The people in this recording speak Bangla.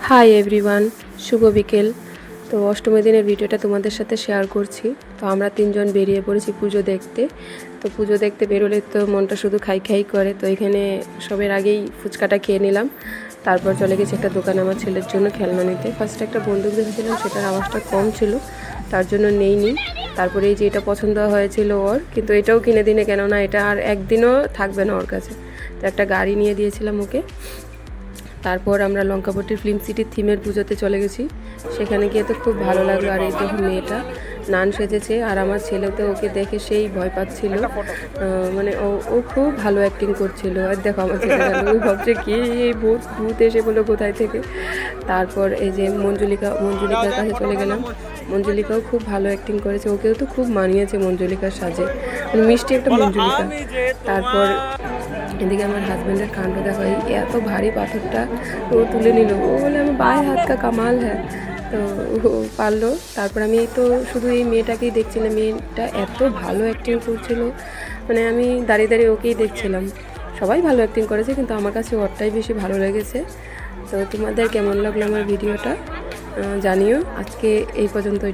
হাই এভরিওয়ান, শুভ বিকেল। তো অষ্টমীর দিনের ভিডিওটা তোমাদের সাথে শেয়ার করছি। তো আমরা তিনজন বেরিয়ে পড়েছি পুজো দেখতে। তো পুজো দেখতে বেরোলে তো মনটা শুধু খাই খাই করে। তো এখানে সবের আগেই ফুচকাটা খেয়ে নিলাম, তারপর চলে গেছি একটা দোকানে আমার ছেলের জন্য খেলনা নিতে। ফার্স্টে একটা বন্দুক দেখেছিলাম, সেটার আওয়াজটা কম ছিল, তার জন্য নেইনি। তারপরে এই যে এটা পছন্দ হয়েছিল ওর, কিন্তু এটাও কিনে দিনে, কেননা এটা আর একদিনও থাকবে না ওর কাছে। তো একটা গাড়ি নিয়ে দিয়েছিলাম ওকে। তারপর আমরা লঙ্কাপট্টির ফিল্ম সিটির থিমের পুজোতে চলে গেছি। সেখানে গিয়ে তো খুব ভালো লাগলো। আর এই দেখো মেয়েটা নান সেজেছে, আর আমার ছেলে তো ওকে দেখে সেই ভয় পাচ্ছিল। মানে ও খুব ভালো অ্যাক্টিং করছিল। আর দেখো আমার ছেলে ও ভাবছে কি এই ভূত ভূত এসে বললো কোথায় থেকে। তারপর এই যে মঞ্জুলিকার কাছে চলে গেলাম। মঞ্জুলিকাও খুব ভালো অ্যাক্টিং করেছে, ওকেও তো খুব মানিয়েছে মঞ্জুলিকার সাজে, মানে মিষ্টি একটা মঞ্জুলিকা। তারপর এদিকে আমার হাজব্যান্ডের কাণ্ড দেখো, এই এত ভারী পাথরটা ও তুলে নিল। ও বলে আমার বায়ের হাত কা কামাল হ্যাঁ। তো ও পারলো। তারপর আমি তো শুধু এই মেয়েটাকেই দেখছিলাম, মেয়েটা এত ভালো অ্যাক্টিং করছিল, মানে আমি দাঁড়িয়ে দাঁড়িয়ে ওকেই দেখছিলাম। সবাই ভালো অ্যাক্টিং করেছে, কিন্তু আমার কাছে ওরটাই বেশি ভালো লেগেছে। তো তোমাদের কেমন লাগলো আমার ভিডিওটা জানিও। আজকে এই পর্যন্তই।